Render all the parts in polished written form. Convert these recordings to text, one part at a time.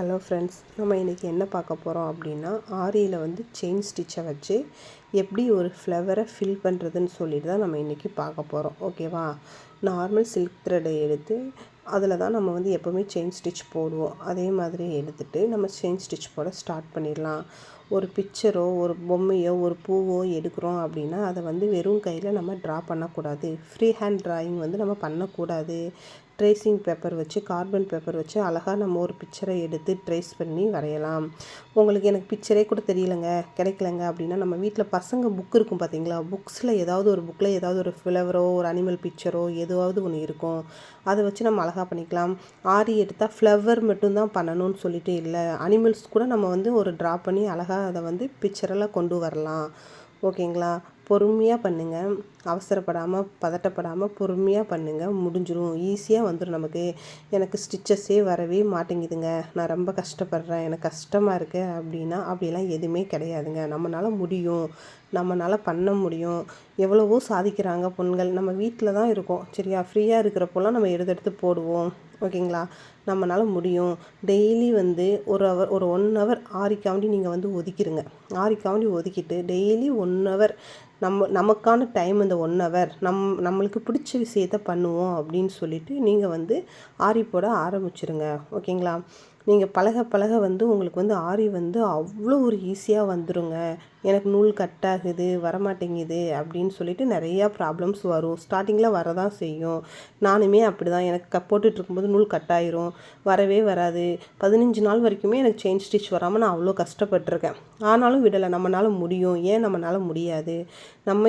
Hello friends, நம்ம இன்றைக்கி என்ன பார்க்க போகிறோம் அப்படின்னா, ஆரியில் வந்து செயின் ஸ்டிச்சை வச்சு எப்படி ஒரு ஃப்ளவரை ஃபில் பண்ணுறதுன்னு சொல்லிட்டு தான் நம்ம இன்றைக்கி பார்க்க போகிறோம். ஓகேவா? நார்மல் சில்க் த்ரெட்டை எடுத்து அதில் தான் நம்ம வந்து எப்போவுமே செயின் ஸ்டிச் போடுவோம். அதே மாதிரி எடுத்துகிட்டு நம்ம செயின் ஸ்டிச் போட ஸ்டார்ட் பண்ணிடலாம். ஒரு பிக்சரோ ஒரு பொம்மையோ ஒரு பூவோ எடுக்கிறோம் அப்படின்னா அதை வந்து வெறும் கையில் நம்ம ட்ரா பண்ணக்கூடாது. ஃப்ரீ ஹேண்ட் ட்ராயிங் வந்து நம்ம பண்ணக்கூடாது. ட்ரேசிங் பேப்பர் வச்சு கார்பன் பேப்பர் வச்சு அழகாக நம்ம ஒரு பிக்சரை எடுத்து ட்ரேஸ் பண்ணி வரையலாம். எனக்கு பிக்சரே கூட தெரியலைங்க, கிடைக்கலங்க அப்படின்னா நம்ம வீட்டில் பசங்க புக் இருக்கும் பார்த்தீங்களா, புக்ஸில் ஏதாவது ஒரு புக்கில் ஏதாவது ஒரு ஃப்ளவரோ ஒரு அனிமல் பிக்சரோ எதுவாவது ஒன்று இருக்கும். அதை வச்சு நம்ம அழகாக பண்ணிக்கலாம். ஆரி எடுத்தால் ஃப்ளவர் மட்டும்தான் பண்ணணும்னு சொல்லிட்டு இல்லை, அனிமல்ஸ் கூட நம்ம வந்து ஒரு ட்ரா பண்ணி அழகாக அதை வந்து பிக்சரெல்லாம் கொண்டு வரலாம். ஓகேங்களா? பொறுமையாக பண்ணுங்கள், அவசரப்படாமல் பதட்டப்படாமல் பொறுமையாக பண்ணுங்கள், முடிஞ்சிடும், ஈஸியாக வந்துடும். எனக்கு ஸ்டிச்சஸே வரவே மாட்டேங்குதுங்க, நான் ரொம்ப கஷ்டப்படுறேன், எனக்கு கஷ்டமாக இருக்குது அப்படின்னா அப்படிலாம் எதுவுமே கிடையாதுங்க. நம்மளால் முடியும், நம்மளால் பண்ண முடியும். எவ்வளவோ சாதிக்கிறாங்க பெண்கள். நம்ம வீட்டில் தான் இருக்கோம் சரியா, ஃப்ரீயாக இருக்கிறப்போலாம் நம்ம எடுத்து போடுவோம். ஓகேங்களா? நம்மளால் முடியும். டெய்லி வந்து ஒரு 1 ஹவர் ஆரிக்காண்டி நீங்கள் வந்து ஒதுக்கிடுங்க. ஆரிக்காண்டி ஒதுக்கிட்டு டெய்லி 1 ஹவர் நமக்கான டைம். இந்த 1 ஹவர் நம்மளுக்கு பிடிச்ச விஷயத்த பண்ணுவோம் அப்படின்னு சொல்லிட்டு நீங்கள் வந்து ஆரி போட ஆரம்பிச்சிருங்க. ஓகேங்களா? நீங்கள் பழக வந்து உங்களுக்கு வந்து ஆரி வந்து அவ்வளோ ஒரு ஈஸியாக வந்துடுங்க. எனக்கு நூல் கட் ஆகுது, வரமாட்டேங்குது அப்படின்னு சொல்லிட்டு நிறையா ப்ராப்ளம்ஸ் வரும். ஸ்டார்டிங்கில் வரதான் செய்யும். நானுமே அப்படி தான், எனக்கு போட்டுட்ருக்கும்போது நூல் கட் ஆயிரும், வரவே வராது. 15 நாள் வரைக்குமே எனக்கு செயின் ஸ்டிச் வராமல் நான் அவ்வளோ கஷ்டப்பட்டிருக்கேன். ஆனாலும் விடலை, நம்மளால் முடியும். ஏன் நம்மளால் முடியாது?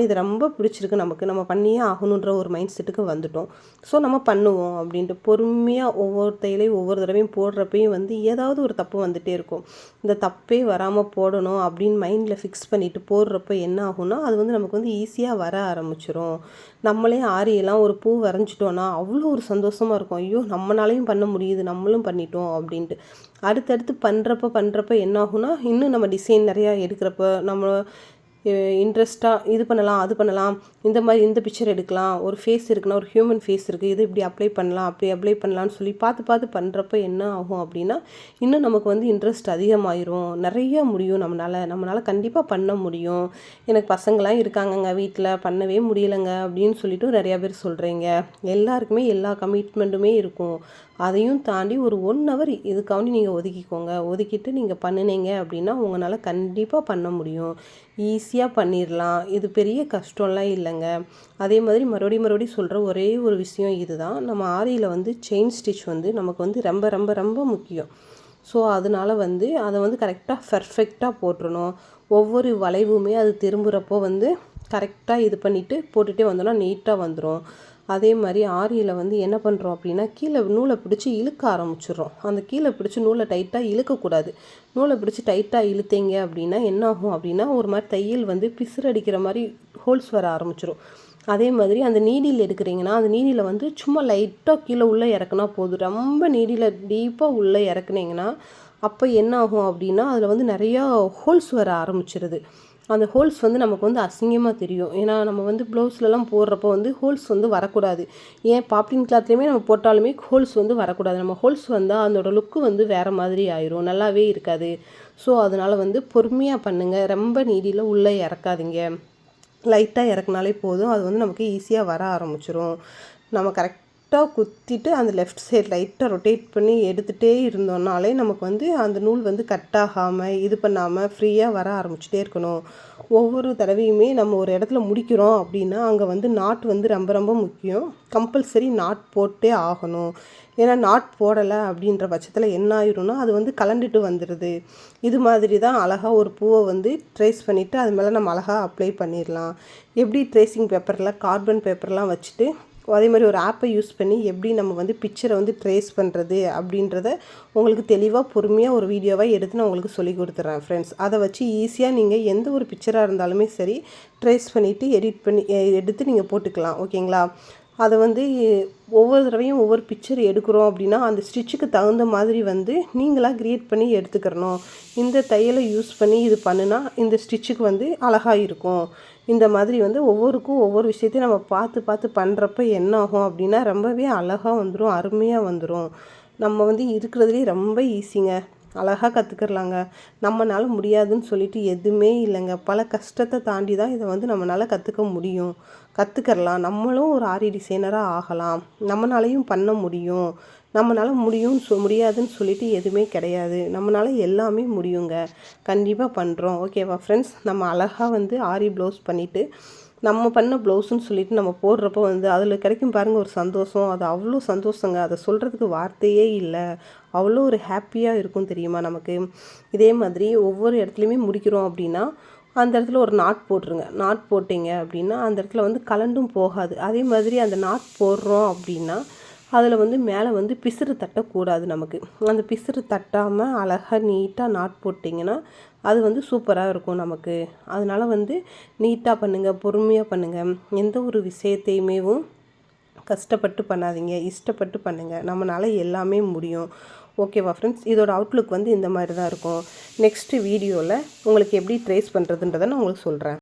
இது ரொம்ப பிடிச்சிருக்கு, நம்ம பண்ணியே ஆகணுன்ற ஒரு மைண்ட் செட்டுக்கு வந்துட்டோம். ஸோ நம்ம பண்ணுவோம் அப்படின்ட்டு பொறுமையாக ஒவ்வொரு தையிலையும் ஒவ்வொரு தடவையும் போடுறப்பையும் வந்து ஏதாவது ஒரு தப்பு வந்துகிட்டே இருக்கும். இந்த தப்பே வராமல் போடணும் அப்படின்னு மைண்டில் ஃபிக்ஸ் பண்ணிவிட்டு போடுறப்ப என்ன ஆகும்னா அது வந்து நமக்கு வந்து ஈஸியாக வர ஆரம்பிச்சிடும். நம்மளே ஆரியெல்லாம் ஒரு பூ வரைஞ்சிட்டோன்னா அவ்வளோ ஒரு சந்தோஷமாக இருக்கும். ஐயோ, நம்மளாலையும் பண்ண முடியுது, நம்மளும் பண்ணிட்டோம் அப்படின்ட்டு. அடுத்தடுத்து பண்ணுறப்ப என்ன ஆகும்னா இன்னும் நம்ம டிசைன் நிறையா எடுக்கிறப்ப நம்ம இன்ட்ரெஸ்ட்டாக இது பண்ணலாம், அது பண்ணலாம், இந்த பிக்சர் எடுக்கலாம், ஒரு ஃபேஸ் இருக்குன்னா ஒரு ஹியூமன் ஃபேஸ் இருக்குது, இது இப்படி அப்ளை பண்ணலாம், அப்படி அப்ளை பண்ணலான்னு சொல்லி பார்த்து பண்ணுறப்ப என்ன ஆகும் அப்படின்னா இன்னும் நமக்கு வந்து இன்ட்ரெஸ்ட் அதிகமாயிரும். நிறைய முடியும், நம்மளால் கண்டிப்பாக பண்ண முடியும். எனக்கு பசங்களாம் இருக்காங்கங்க வீட்டில், பண்ணவே முடியலைங்க அப்படின்னு சொல்லிட்டு நிறையா பேர் சொல்கிறீங்க. எல்லாருக்குமே எல்லா கமிட்மெண்ட்டுமே இருக்கும். அதையும் தாண்டி ஒரு 1 ஹவர் இதுக்காண்டி நீங்கள் ஒதுக்கிக்கோங்க. ஒதுக்கிட்டு நீங்கள் பண்ணினீங்க அப்படின்னா உங்களால் கண்டிப்பாக பண்ண முடியும். ஈஸியாக பண்ணிடலாம். இது பெரிய கஷ்டம்லாம் இல்லைங்க. அதே மாதிரி மறுபடியும் சொல்கிற ஒரே ஒரு விஷயம் இதுதான், நம்ம ஆரியில் வந்து செயின் ஸ்டிச் வந்து நமக்கு வந்து ரொம்ப ரொம்ப ரொம்ப முக்கியம். ஸோ அதனால் வந்து அதை வந்து கரெக்டாக பர்ஃபெக்டாக போட்டுறணும். ஒவ்வொரு வளைவுமே அது திரும்புகிறப்போ வந்து கரெக்டாக இது பண்ணிவிட்டு போட்டுகிட்டே வந்தோன்னா நீட்டாக வந்துடும். அதே மாதிரி ஆரியில் வந்து என்ன பண்ணுறோம் அப்படின்னா கீழே நூலை பிடிச்சி இழுக்க ஆரம்பிச்சிடுறோம். அந்த கீழே பிடிச்சி நூலை டைட்டாக இழுக்கக்கூடாது. நூலை பிடிச்சி டைட்டாக இழுத்தீங்க அப்படின்னா என்ன ஆகும் அப்படின்னா ஒரு மாதிரி தையல் வந்து பிசுறடிக்கிற மாதிரி ஹோல்ஸ் வர ஆரம்பிச்சிடும். அதே மாதிரி அந்த நீடில் எடுக்கிறீங்கன்னா அந்த நீடியில் வந்து சும்மா லைட்டாக கீழே உள்ளே இறக்குனா போதும். ரொம்ப நீடியில் டீப்பாக உள்ளே இறக்குனீங்கன்னா அப்போ என்ன ஆகும் அப்படின்னா அதில் வந்து நிறையா ஹோல்ஸ் வர ஆரம்பிச்சிருது. அந்த ஹோல்ஸ் வந்து நமக்கு வந்து அசிங்கமாக தெரியும். ஏன்னா நம்ம வந்து ப்ளவுஸ்லலாம் போடுறப்போ வந்து ஹோல்ஸ் வந்து வரக்கூடாது. ஏன் பாப்டின் கிளாத்லேயுமே நம்ம போட்டாலுமே ஹோல்ஸ் வந்து வரக்கூடாது. நம்ம ஹோல்ஸ் வந்தால் அதோட லுக்கு வந்து வேறு மாதிரி ஆயிரும், நல்லாவே இருக்காது. ஸோ அதனால் வந்து பொறுமையாக பண்ணுங்கள். ரொம்ப நீடியில் உள்ளே இறக்காதீங்க. லைட்டாக இறக்குனாலே போதும். அது வந்து நமக்கு ஈஸியாக வர ஆரம்பிச்சிடும். நம்ம கரெக்டாக குத்திட்டு அந்த லெஃப்ட் சைட் லைட்டாக ரொட்டேட் பண்ணி எடுத்துகிட்டே இருந்தோம்னாலே நமக்கு வந்து அந்த நூல் வந்து கட் ஆகாமல் இது பண்ணாமல் ஃப்ரீயாக வர ஆரம்பிச்சிட்டே இருக்கணும். ஒவ்வொரு தடவையுமே நம்ம ஒரு இடத்துல முடிக்கிறோம் அப்படின்னா அங்கே வந்து நாட் வந்து ரொம்ப ரொம்ப முக்கியம். கம்பல்சரி நாட் போட்டே ஆகணும். ஏன்னா நாட் போடலை அப்படின்ற பட்சத்தில் என்ன ஆயிரும்னா அது வந்து கலண்டுட்டு வந்துடுது. இது மாதிரி தான் அழகாக ஒரு பூவை வந்து ட்ரேஸ் பண்ணிவிட்டு அது மேலே நம்ம அழகாக அப்ளை பண்ணிடலாம். எப்படி ட்ரேசிங் பேப்பரில் கார்பன் பேப்பர்லாம் வச்சுட்டு அதே மாதிரி ஒரு ஆப்பை யூஸ் பண்ணி எப்படி நம்ம வந்து பிக்சரை வந்து ட்ரேஸ் பண்ணுறது அப்படின்றத உங்களுக்கு தெளிவாக பொறுமையாக ஒரு வீடியோவாக எடுத்து நான் உங்களுக்கு சொல்லி கொடுத்துட்றேன் ஃப்ரெண்ட்ஸ். அதை வச்சு ஈஸியாக நீங்கள் எந்த ஒரு பிக்சராக இருந்தாலுமே சரி ட்ரேஸ் பண்ணிவிட்டு எடிட் பண்ணி எடுத்து நீங்கள் போட்டுக்கலாம். ஓகேங்களா? அதை வந்து ஒவ்வொரு தடவையும் ஒவ்வொரு பிக்சர் எடுக்கிறோம் அப்படின்னா அந்த ஸ்டிச்சுக்கு தகுந்த மாதிரி வந்து நீங்களாக க்ரியேட் பண்ணி எடுத்துக்கிறணும். இந்த தையலை யூஸ் பண்ணி இது பண்ணுனா இந்த ஸ்டிச்சுக்கு வந்து அழகாக இருக்கும். இந்த மாதிரி வந்து ஒவ்வொருக்கும் ஒவ்வொரு விஷயத்தையும் நம்ம பார்த்து பண்ணுறப்ப என்ன ஆகும் அப்படின்னா ரொம்பவே அழகாக வந்துடும், அருமையாக வந்துடும். நம்ம வந்து இருக்கிறதுலே ரொம்ப ஈஸிங்க. அழகாக கற்றுக்கிறலாங்க. நம்மளால முடியாதுன்னு சொல்லிட்டு எதுவுமே இல்லைங்க. பல கஷ்டத்தை தாண்டி தான் இதை வந்து நம்மளால் கற்றுக்க முடியும். கற்றுக்கிறலாம். நம்மளும் ஒரு ஆரி டிசைனராக ஆகலாம். நம்மளாலையும் பண்ண முடியும். நம்மளால் முடியாதுன்னு சொல்லிட்டு எதுவுமே கிடையாது. நம்மளால் எல்லாமே முடியுங்க. கண்டிப்பாக பண்ணுறோம். ஓகேவா ஃப்ரெண்ட்ஸ்? நம்ம அழகாக வந்து ஆரி ப்ளவுஸ் பண்ணிவிட்டு நம்ம பண்ண ப்ளவுஸுன்னு சொல்லிட்டு நம்ம போடுறப்போ வந்து அதில் கிடைக்கும் பாருங்கள் ஒரு சந்தோஷம். அது அவ்வளோ சந்தோஷங்க. அதை சொல்கிறதுக்கு வார்த்தையே இல்லை. அவ்வளோ ஒரு ஹாப்பியாக இருக்கும் தெரியுமா நமக்கு. இதே மாதிரி ஒவ்வொரு இடத்துலையுமே முடிக்கிறோம் அப்படின்னா அந்த இடத்துல ஒரு நாட் போட்டுருங்க. நாட் போட்டிங்க அப்படின்னா அந்த இடத்துல வந்து கலண்டும் போகாது. அதே மாதிரி அந்த நாட் போடுறோம் அப்படின்னா அதில் வந்து மேலே வந்து பிசுறு தட்டக்கூடாது நமக்கு. அந்த பிசுறு தட்டாமல் அழகாக நீட்டாக நாட் போட்டிங்கன்னா அது வந்து சூப்பராக இருக்கும் நமக்கு. அதனால் வந்து நீட்டாக பண்ணுங்கள், பொறுமையாக பண்ணுங்கள். எந்த ஒரு விஷயத்தையுமேவும் கஷ்டப்பட்டு பண்ணாதீங்க, இஷ்டப்பட்டு பண்ணுங்கள். நம்மளால் எல்லாமே முடியும். ஓகேவா ஃப்ரெண்ட்ஸ்? இதோட அவுட்லுக் வந்து இந்த மாதிரி தான் இருக்கும். நெக்ஸ்ட்டு வீடியோவில் உங்களுக்கு எப்படி ட்ரேஸ் பண்ணுறதுன்றதை நான் உங்களுக்கு சொல்கிறேன்.